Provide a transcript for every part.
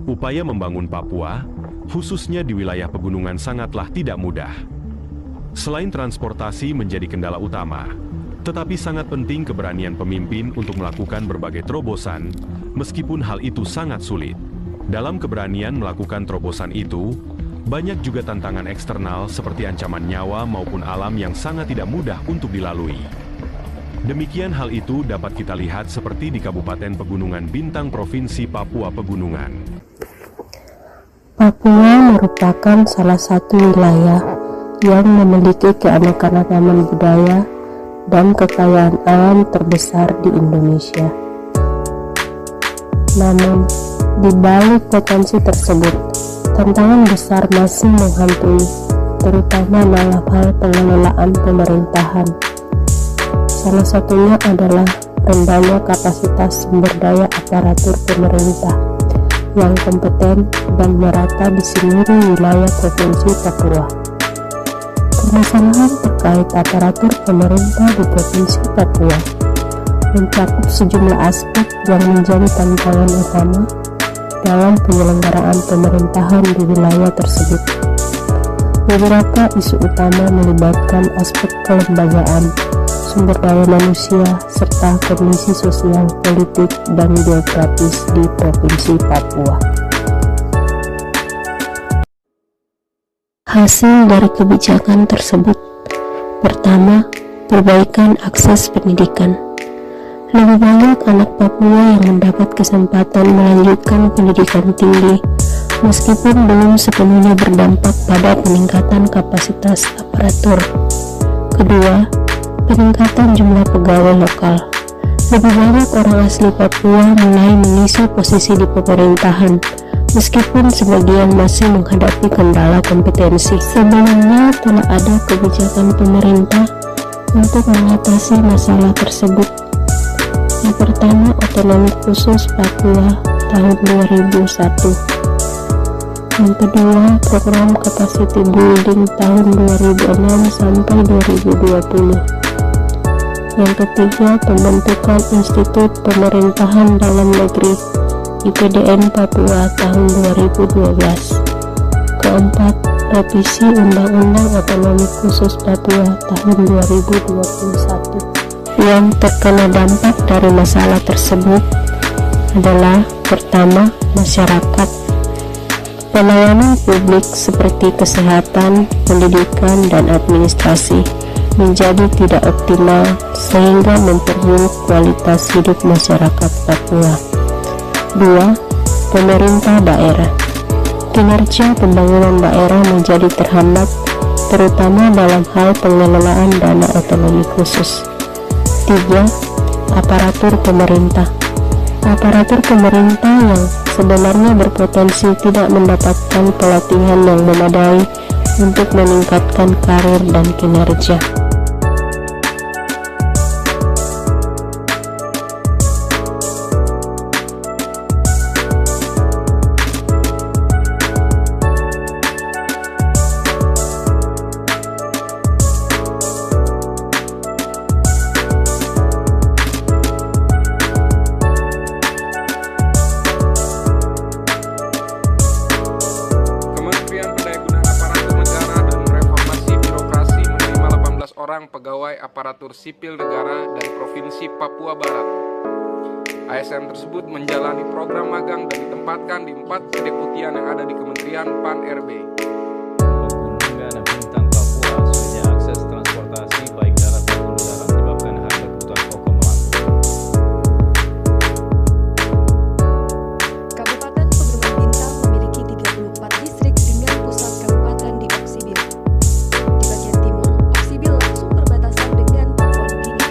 Upaya membangun Papua, khususnya di wilayah pegunungan, sangatlah tidak mudah. Selain transportasi menjadi kendala utama, tetapi sangat penting keberanian pemimpin untuk melakukan berbagai terobosan, meskipun hal itu sangat sulit. Dalam keberanian melakukan terobosan itu, banyak juga tantangan eksternal seperti ancaman nyawa maupun alam yang sangat tidak mudah untuk dilalui. Demikian hal itu dapat kita lihat seperti di Kabupaten Pegunungan Bintang, Provinsi Papua Pegunungan. Papua merupakan salah satu wilayah yang memiliki keanekaragaman budaya dan kekayaan alam terbesar di Indonesia. Namun, di balik potensi tersebut, tantangan besar masih menghantui, terutama dalam hal pengelolaan pemerintahan. Salah satunya adalah rendahnya kapasitas sumber daya aparatur pemerintah yang kompeten dan merata di seluruh wilayah Provinsi Papua. Permasalahan terkait aparatur pemerintah di Provinsi Papua mencakup sejumlah aspek yang menjadi tantangan utama dalam penyelenggaraan pemerintahan di wilayah tersebut. Beberapa isu utama melibatkan aspek kelembagaan, sumber daya manusia, serta kondisi sosial, politik, dan geografis di Provinsi Papua. Hasil dari kebijakan tersebut, pertama, perbaikan akses pendidikan. Lebih banyak anak Papua yang mendapat kesempatan melanjutkan pendidikan tinggi, meskipun belum sepenuhnya berdampak pada peningkatan kapasitas aparatur. Kedua, peningkatan jumlah pegawai lokal. Lebih banyak orang asli Papua mulai mengisi posisi di pemerintahan, meskipun sebagian masih menghadapi kendala kompetensi. Sebelumnya telah ada kebijakan pemerintah untuk mengatasi masalah tersebut. Yang pertama, otonomi khusus Papua tahun 2001. Yang kedua, program capacity building tahun 2006 sampai 2020. Yang ketiga, pembentukan Institut Pemerintahan Dalam Negeri IPDN Papua tahun 2012. Keempat, revisi Undang-Undang Otonomi Khusus Papua tahun 2021. Yang terkena dampak dari masalah tersebut adalah pertama, masyarakat. Pelayanan publik seperti kesehatan, pendidikan, dan administrasi menjadi tidak optimal sehingga memperburuk kualitas hidup masyarakat Papua. 2. Pemerintah daerah. Kinerja pembangunan daerah menjadi terhambat, terutama dalam hal pengelolaan dana otonomi khusus. 3. Aparatur pemerintah. Aparatur pemerintah yang sebenarnya berpotensi tidak mendapatkan pelatihan yang memadai untuk meningkatkan karir dan kinerja. Pegawai aparatur sipil negara dari Provinsi Papua Barat. ASN tersebut menjalani program magang dan ditempatkan di 4 kedeputian yang ada di Kementerian Pan-RB. Pegunungan Bintang Papua sulitnya akses transportasi baik darat maupun udara menyebabkan harga kebutuhan pokok melambung. Kabupaten Pegunungan Bintang memiliki 34 distrik dengan pusat kabupaten di Oksibil. Di bagian timur, Oksibil langsung berbatasan dengan Papua Nugini.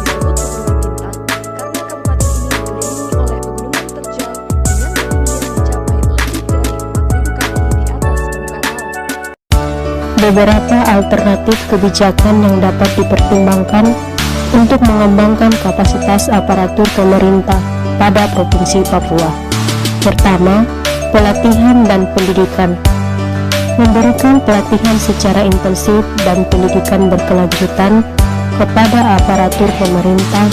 Disebut Pegunungan Bintang karena kabupaten ini dikelilingi oleh pegunungan terjal dengan ketinggian mencapai lebih dari 4.000 kaki di atas permukaan laut. Beberapa alternatif kebijakan yang dapat dipertimbangkan untuk mengembangkan kapasitas aparatur pemerintah pada Provinsi Papua. Pertama, pelatihan dan pendidikan. Memberikan pelatihan secara intensif dan pendidikan berkelanjutan kepada aparatur pemerintah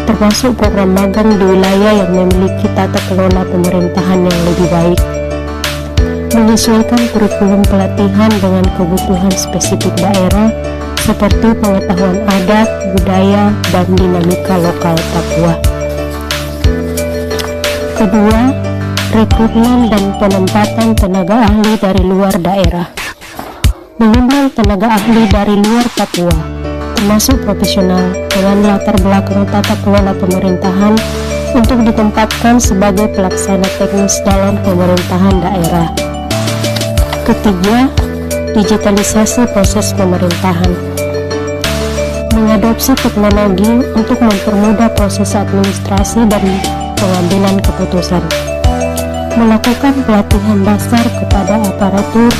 termasuk program magang di wilayah yang memiliki tata kelola pemerintahan yang lebih baik, menyesuaikan kurikulum pelatihan dengan kebutuhan spesifik daerah seperti pengetahuan adat, budaya, dan dinamika lokal Papua. Kedua, rekrutmen dan penempatan tenaga ahli dari luar daerah. Mengundang tenaga ahli dari luar Papua, termasuk profesional dengan latar belakang tata kelola pemerintahan, untuk ditempatkan sebagai pelaksana teknis dalam pemerintahan daerah. Ketiga, digitalisasi proses pemerintahan. Mengadopsi teknologi untuk mempermudah proses administrasi dan pengambilan keputusan. Melakukan pelatihan dasar kepada aparatur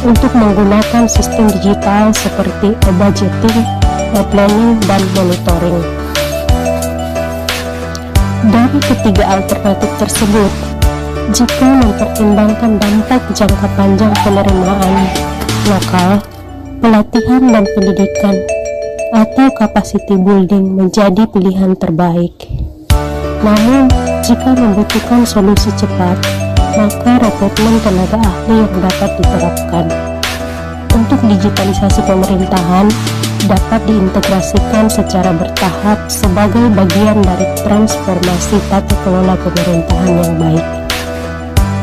untuk menggunakan sistem digital seperti e-budgeting, e-planning, dan monitoring. Dari ketiga alternatif tersebut, jika mempertimbangkan dampak jangka panjang penerimaan lokal, pelatihan dan pendidikan atau capacity building menjadi pilihan terbaik. Namun, jika membutuhkan solusi cepat, maka rekrutmen tenaga ahli yang dapat diterapkan. Untuk digitalisasi pemerintahan dapat diintegrasikan secara bertahap sebagai bagian dari transformasi tata kelola pemerintahan yang baik.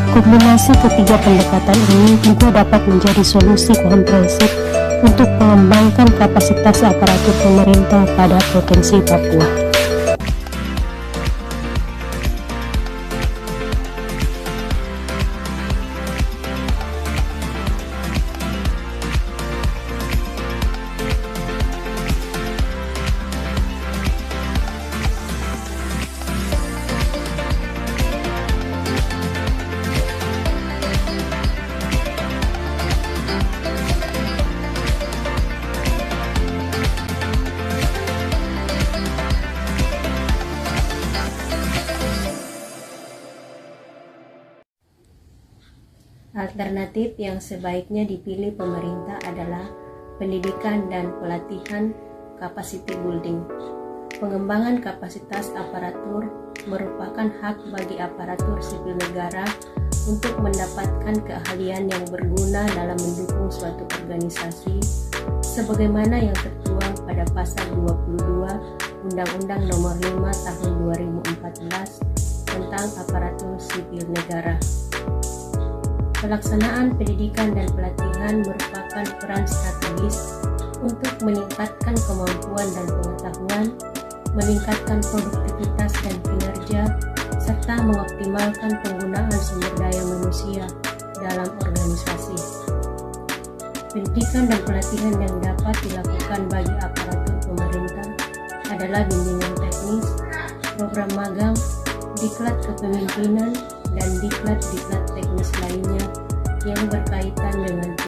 Kombinasi ketiga pendekatan ini juga dapat menjadi solusi komprehensif untuk mengembangkan kapasitas aparatur pemerintah pada Provinsi Papua. Alternatif yang sebaiknya dipilih pemerintah adalah pendidikan dan pelatihan capacity building. Pengembangan kapasitas aparatur merupakan hak bagi aparatur sipil negara untuk mendapatkan keahlian yang berguna dalam mendukung suatu organisasi, sebagaimana yang tertuang pada pasal 22 Undang-Undang Nomor 5 Tahun 2014 tentang aparatur sipil negara. Pelaksanaan pendidikan dan pelatihan merupakan peran strategis untuk meningkatkan kemampuan dan pengetahuan, meningkatkan produktivitas dan kinerja, serta mengoptimalkan penggunaan sumber daya manusia dalam organisasi. Pendidikan dan pelatihan yang dapat dilakukan bagi aparatur pemerintah adalah bimbingan teknis, program magang, diklat kepemimpinan, dan diklat-diklat teknis lainnya yang berkaitan dengan